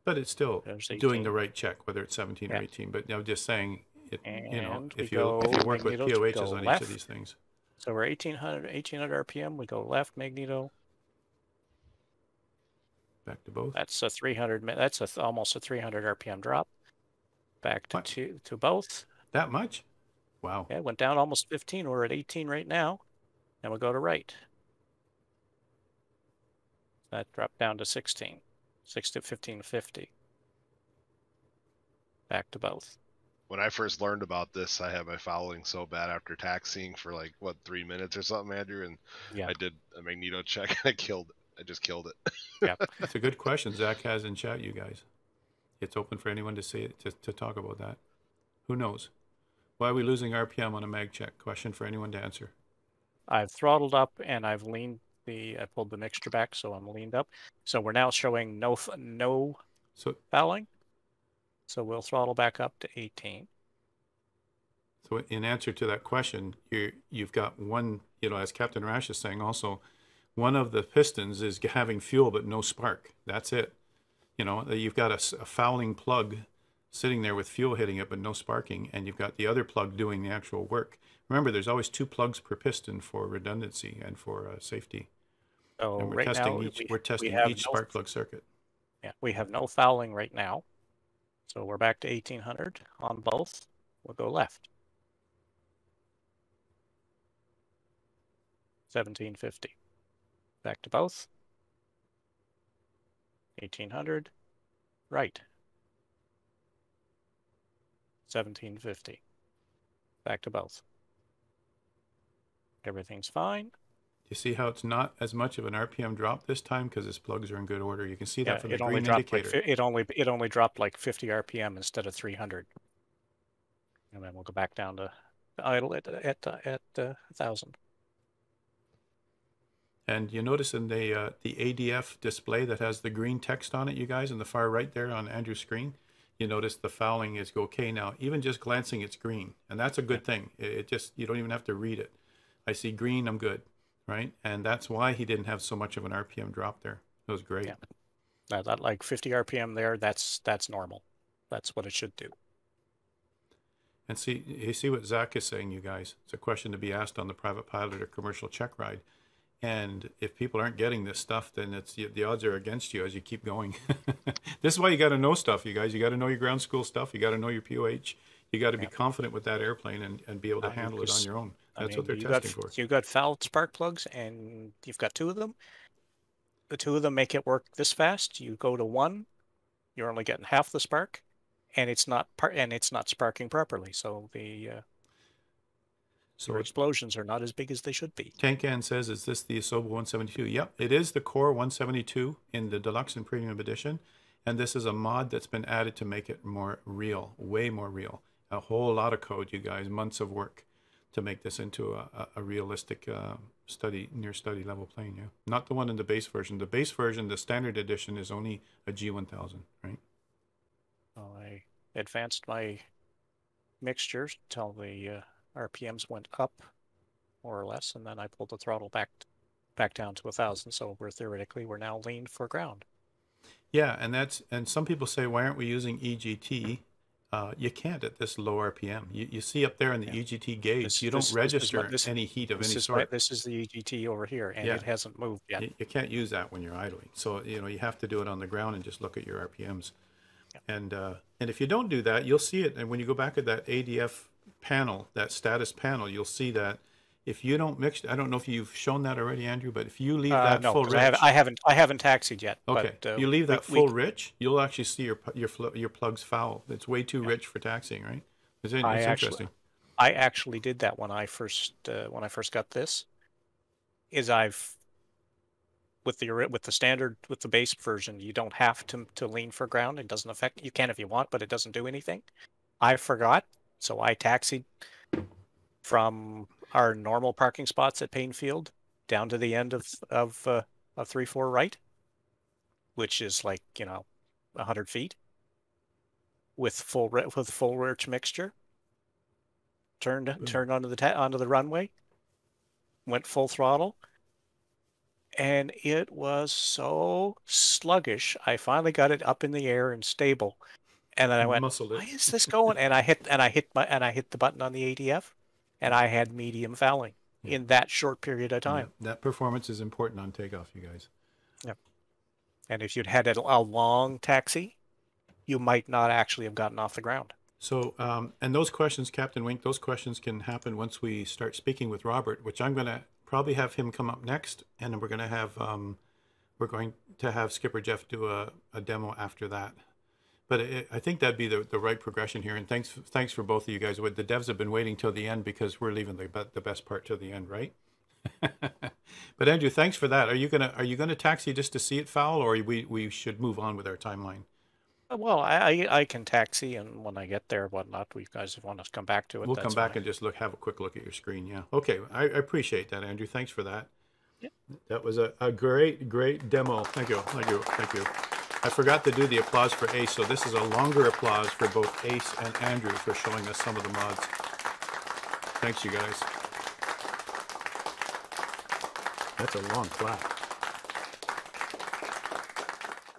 But it's still doing the right check, whether it's 17 or 18. But just saying, if you work with POHs on each of these things. So we're 1800 RPM. We go left magneto. Back to both. That's a 300. That's almost a 300 RPM drop. Back to both. That much? Wow. Yeah, it went down almost 15. We're at 18 right now. And we go to right. That dropped down to 16. 1550. Back to both. When I first learned about this, I had my fouling so bad after taxiing for 3 minutes or something, Andrew, and I did a magneto check and I just killed it. Yeah. That's a good question Zach has in chat, you guys. It's open for anyone to say it, to talk about that. Who knows? Why are we losing RPM on a mag check? Question for anyone to answer. I've throttled up and I've leaned I pulled the mixture back, so I'm leaned up. So we're now showing no fouling. So we'll throttle back up to 18. So in answer to that question, you've got one, as Captain Rash is saying also, one of the pistons is having fuel but no spark. That's it. You've got a fouling plug sitting there with fuel hitting it but no sparking, and you've got the other plug doing the actual work. Remember, there's always 2 plugs per piston for redundancy and for safety. So And we're right testing now we're testing each spark plug circuit. Yeah, we have no fouling right now. So we're back to 1800 on both. We'll go left. 1750. Back to both. 1800. Right. 1750. Back to both. Everything's fine. You see how it's not as much of an RPM drop this time because its plugs are in good order. You can see that from the it only green dropped indicator. it only dropped like 50 RPM instead of 300. And then we'll go back down to idle at 1,000. And you notice in the ADF display that has the green text on it, you guys, in the far right there on Andrew's screen, you notice the fouling is okay now. Even just glancing, it's green, and that's a good thing. It just, you don't even have to read it. I see green, I'm good, right? And that's why he didn't have so much of an RPM drop there. It was great. Yeah. That like 50 RPM there, that's normal. That's what it should do. And see, you see what Zach is saying, you guys. It's a question to be asked on the private pilot or commercial check ride. And if people aren't getting this stuff, then it's the odds are against you as you keep going. This is why you got to know stuff, you guys. You got to know your ground school stuff. You got to know your POH. You got to be confident with that airplane and be able to handle it on your own. That's what they're testing for. You've got fouled spark plugs, and you've got 2 of them. The 2 of them make it work this fast. You go to 1, you're only getting half the spark, and it's not sparking properly. So the explosions are not as big as they should be. Tankan says, is this the Asobo 172? Yep, it is the Core 172 in the Deluxe and Premium Edition. And this is a mod that's been added to make it more real, way more real. A whole lot of code, you guys, months of work to make this into a realistic near study level plane. Yeah, not the one in the base version. The base version, the standard edition, is only a G1000, right? Well, I advanced my mixtures until the RPMs went up, more or less, and then I pulled the throttle back down to 1,000. So we're now leaned for ground. Yeah, and some people say, why aren't we using EGT? You can't at this low RPM. You see up there in the EGT gauge, you don't register any heat of any sort. This is the EGT over here, and it hasn't moved yet. You can't use that when you're idling. So you have to do it on the ground and just look at your RPMs. Yeah. And if you don't do that, you'll see it. And when you go back at that ADF panel, that status panel, you'll see that if you don't mix, I don't know if you've shown that already, Andrew, but if you leave that full rich, I haven't taxied yet. Okay, but, if you leave that full rich, you'll actually see your plugs foul. It's way too rich for taxiing, right? It's interesting. I actually did that when I first got this. With the base version, you don't have to lean for ground. It doesn't affect. You can if you want, but it doesn't do anything. I forgot, so I taxied from our normal parking spots at Payne Field down to the end of 3-4 right, which is like 100 feet, with full rich mixture. Turned onto the runway, went full throttle, and it was so sluggish. I finally got it up in the air and stable, and then I went, "Why is this going?" And I hit the button on the ADF, and I had medium fouling in that short period of time. Yeah, that performance is important on takeoff, you guys. Yeah, and if you'd had a long taxi, you might not actually have gotten off the ground. So, and those questions, Captain Wink, those questions can happen once we start speaking with Robert, which I'm going to probably have him come up next, and then we're going to have Skipper Geoff do a demo after that. But I think that'd be the right progression here. And thanks for both of you guys. The devs have been waiting till the end because we're leaving the best part till the end, right? But Andrew, thanks for that. Are you gonna taxi just to see it foul, or we should move on with our timeline? Well, I can taxi, and when I get there, whatnot, you guys want to come back to it. We'll come back and just have a quick look at your screen. Yeah. Okay. I appreciate that, Andrew. Thanks for that. Yeah. That was a great demo. Thank you. I forgot to do the applause for Ace, so this is a longer applause for both Ace and Andrew for showing us some of the mods. Thanks, you guys. That's a long clap.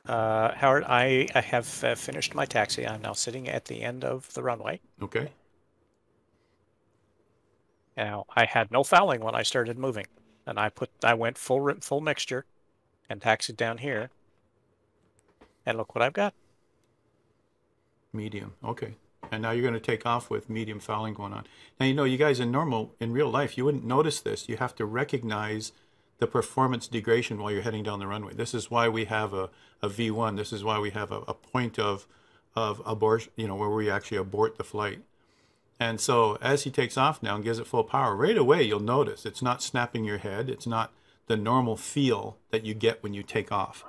Howard, I have finished my taxi. I'm now sitting at the end of the runway. Okay. Now, I had no fouling when I started moving, and I went full mixture and taxied down here. And look what I've got. Medium. Okay. And now you're going to take off with medium fouling going on. Now, you know, you guys in real life, you wouldn't notice this. You have to recognize the performance degradation while you're heading down the runway. This is why we have a V1. This is why we have a point of abortion, you know, where we actually abort the flight. And so as he takes off now and gives it full power, right away you'll notice it's not snapping your head. It's not the normal feel that you get when you take off.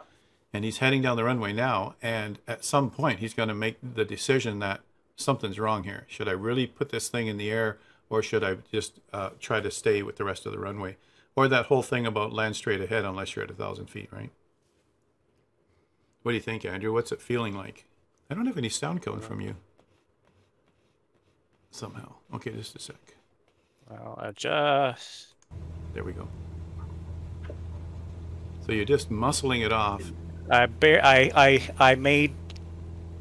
And he's heading down the runway now, and at some point he's going to make the decision that something's wrong here. Should I really put this thing in the air, or should I just try to stay with the rest of the runway? Or that whole thing about land straight ahead unless you're at 1,000 feet, right? What do you think, Andrew? What's it feeling like? I don't have any sound coming from you. Somehow. Okay, just a sec. I'll adjust. There we go. So you're just muscling it off. I made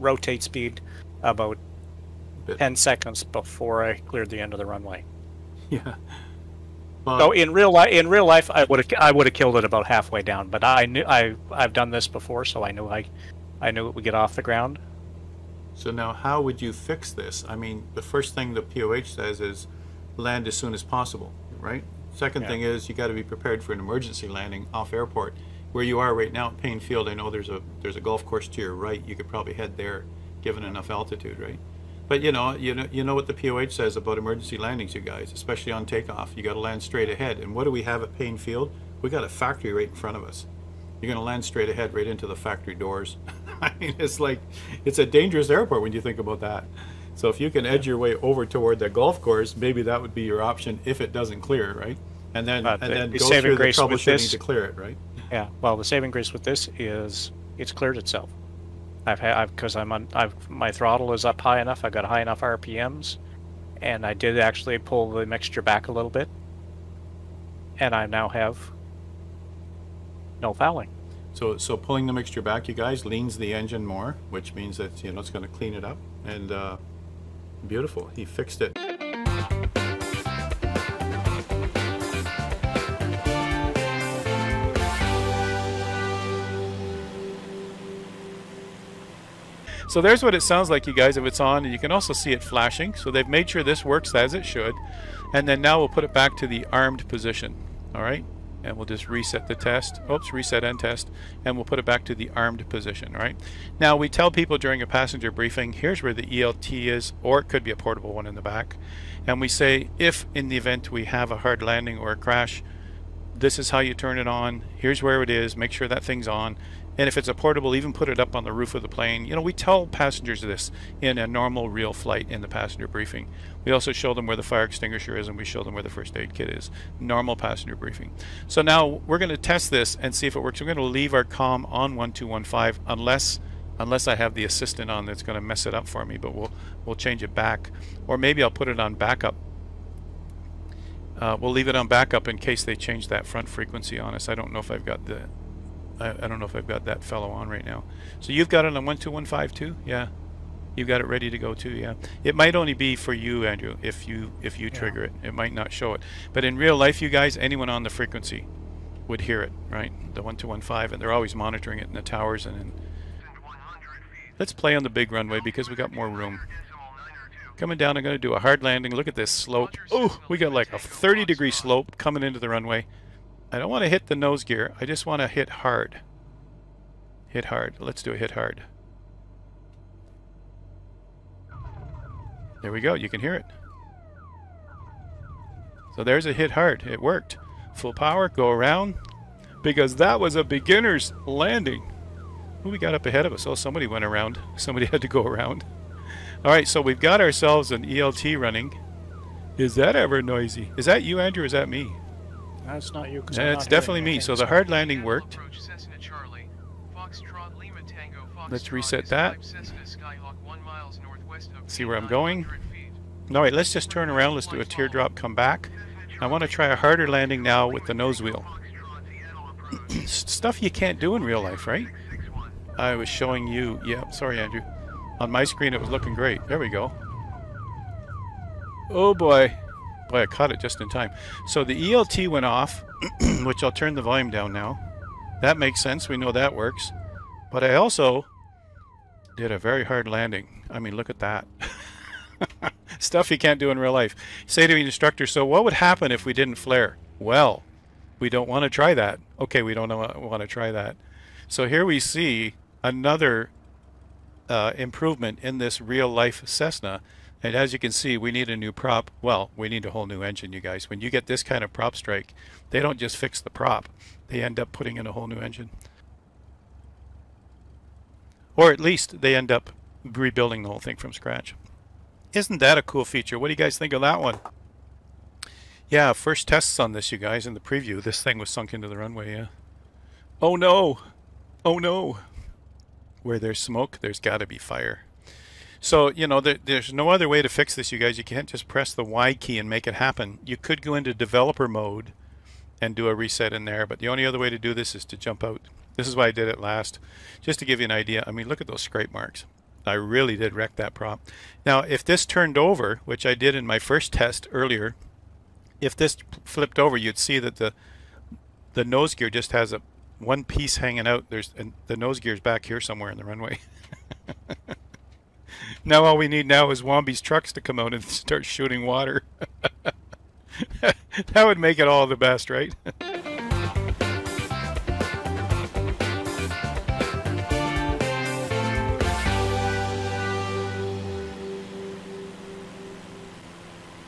rotate speed about 10 seconds before I cleared the end of the runway. Yeah. So in real life, I would have killed it about halfway down. But I've done this before, so I knew it would get off the ground. So now, how would you fix this? I mean, the first thing the POH says is land as soon as possible, right? Second thing is you got to be prepared for an emergency landing off airport. Where you are right now at Payne Field, I know there's a golf course to your right. You could probably head there, given enough altitude, right? But you know what the POH says about emergency landings, you guys, especially on takeoff. You got to land straight ahead. And what do we have at Payne Field? We got a factory right in front of us. You're going to land straight ahead, right into the factory doors. I mean, it's a dangerous airport when you think about that. So if you can edge your way over toward the golf course, maybe that would be your option if it doesn't clear, right? And then go through the troubleshooting to clear it, right? Yeah. Well, the saving grace with this is it's cleared itself. Because my throttle is up high enough. I've got high enough RPMs, and I did actually pull the mixture back a little bit, and I now have no fouling. So pulling the mixture back, you guys, leans the engine more, which means that it's going to clean it up. And beautiful, he fixed it. So there's what it sounds like, you guys, if it's on, and you can also see it flashing. So they've made sure this works as it should. And then now we'll put it back to the armed position. All right. And we'll just reset the test. Oops, reset and test. And we'll put it back to the armed position. All right. Now we tell people during a passenger briefing, here's where the ELT is, or it could be a portable one in the back. And we say, if in the event we have a hard landing or a crash, this is how you turn it on. Here's where it is. Make sure that thing's on. And if it's a portable, even put it up on the roof of the plane. We tell passengers this in a normal real flight in the passenger briefing. We also show them where the fire extinguisher is, and we show them where the first aid kit is. Normal passenger briefing. So now we're going to test this and see if it works. We're going to leave our comm on 1215 unless I have the assistant on that's going to mess it up for me, but we'll change it back. Or maybe I'll put it on backup. We'll leave it on backup in case they change that front frequency on us. I don't know if I've got that fellow on right now. So you've got it on 1215 too? Yeah. You've got it ready to go too, yeah. It might only be for you, Andrew, if you trigger it. It might not show it. But in real life, you guys, anyone on the frequency would hear it, right? The 1215, and they're always monitoring it in the towers and in. Let's play on the big runway because we got more room. Coming down, I'm going to do a hard landing. Look at this slope. Oh, we got like a 30-degree slope coming into the runway. I don't want to hit the nose gear. I just want to hit hard. Hit hard. Let's do a hit hard. There we go. You can hear it. So there's a hit hard. It worked. Full power. Go around. Because that was a beginner's landing. Who we got up ahead of us? Oh, somebody went around. Somebody had to go around. All right, so we've got ourselves an ELT running. Is that ever noisy? Is that you, Andrew, or is that me? That's not you. It's definitely me. So the hard landing worked. Let's reset that. See where I'm going. All right, let's just turn around. Let's do a teardrop, come back. I want to try a harder landing now with the nose wheel. Stuff you can't do in real life, right? I was showing you, yeah, sorry Andrew. On my screen it was looking great. There we go. Oh boy. Boy, I caught it just in time. So the ELT went off, which I'll turn the volume down now. That makes sense, we know that works. But I also did a very hard landing. I mean, look at that. Stuff you can't do in real life. Say to the instructor, so what would happen if we didn't flare? Well, we don't want to try that. Okay, we don't want to try that. So here we see another improvement in this real life Cessna. And as you can see, we need a new prop. Well, we need a whole new engine, you guys. When you get this kind of prop strike, they don't just fix the prop. They end up putting in a whole new engine. Or at least they end up rebuilding the whole thing from scratch. Isn't that a cool feature? What do you guys think of that one? Yeah, first tests on this, you guys, in the preview. This thing was sunk into the runway, yeah. Oh no! Oh no! Where there's smoke, there's got to be fire. So, you know, there's no other way to fix this, you guys. You can't just press the Y key and make it happen. You could go into developer mode and do a reset in there, but the only other way to do this is to jump out. This is why I did it last, just to give you an idea. I mean, look at those scrape marks. I really did wreck that prop. Now, if this turned over, which I did in my first test earlier, if this flipped over, you'd see that the nose gear just has one piece hanging out. And the nose gear's back here somewhere in the runway. Now all we need now is Wombi's trucks to come out and start shooting water. That would make it all the best, right?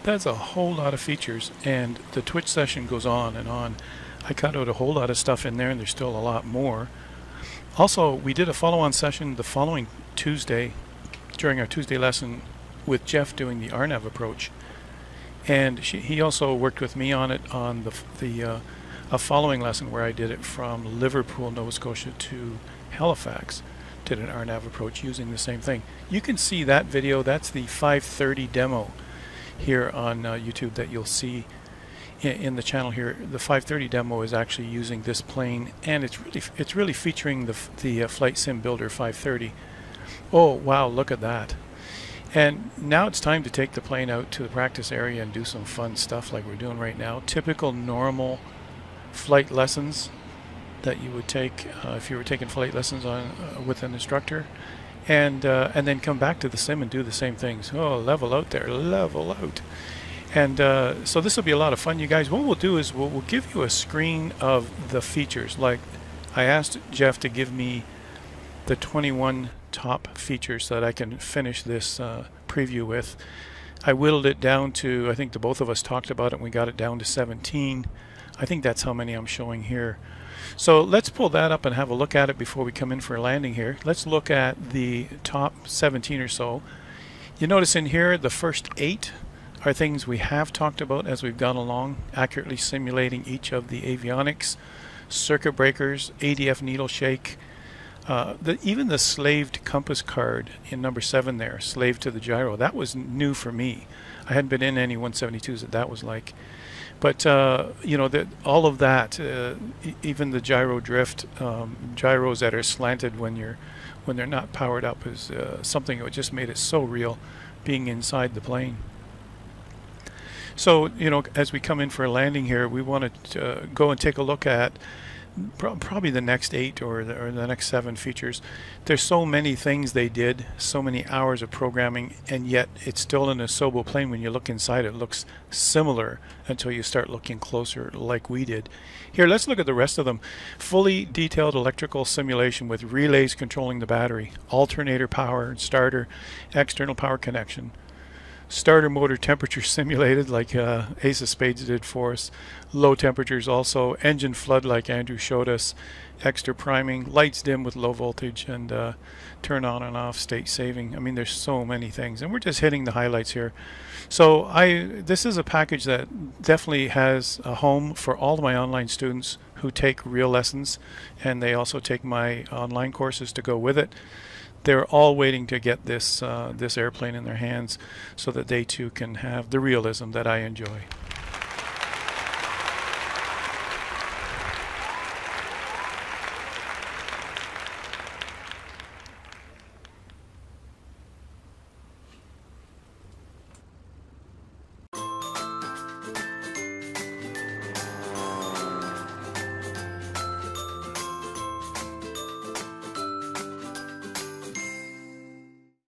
That's a whole lot of features, and the Twitch session goes on and on. I cut out a whole lot of stuff in there, and there's still a lot more. Also, we did a follow-on session the following Tuesday during our Tuesday lesson with Geoff doing the RNAV approach, and he also worked with me on it on a following lesson where I did it from Liverpool, Nova Scotia to Halifax. Did an RNAV approach using the same thing. You can see that video. That's the 530 demo here on YouTube that you'll see in the channel here. The 530 demo is actually using this plane, and it's really featuring the Flight Sim Builder 530. Oh wow, look at that. And now it's time to take the plane out to the practice area and do some fun stuff like we're doing right now. Typical normal flight lessons that you would take if you were taking flight lessons with an instructor. And then come back to the sim and do the same things. Oh, level out there, level out. And so this will be a lot of fun, you guys. What we'll do is we'll give you a screen of the features. Like I asked Geoff to give me the 21 top features so that I can finish this preview with. I whittled it down to, I think the both of us talked about it, and we got it down to 17. I think that's how many I'm showing here. So let's pull that up and have a look at it before we come in for a landing here. Let's look at the top 17 or so. You notice in here the first 8 are things we have talked about as we've gone along, accurately simulating each of the avionics, circuit breakers, ADF needle shake, even the slaved compass card in number 7 there, slave to the gyro. That was new for me. I hadn't been in any 172s that was like. But you know, all of that, even the gyro drift, gyros that are slanted when they're not powered up, is something that just made it so real, being inside the plane. So you know, as we come in for a landing here, we want to go and take a look at probably the next 8 or the next 7 features. There's so many things they did, so many hours of programming, and yet it's still an Asobo plane. When you look inside, it looks similar until you start looking closer like we did. Here, let's look at the rest of them. Fully detailed electrical simulation with relays controlling the battery, alternator power, starter, external power connection. Starter motor temperature simulated like AceOfSpades did for us. Low temperatures also. Engine flood like Andrew showed us. Extra priming. Lights dim with low voltage, and turn on and off, state saving. I mean, there's so many things, and we're just hitting the highlights here. So this is a package that definitely has a home for all of my online students who take real lessons, and they also take my online courses to go with it. they're all waiting to get this this airplane in their hands so that they too can have the realism that I enjoy.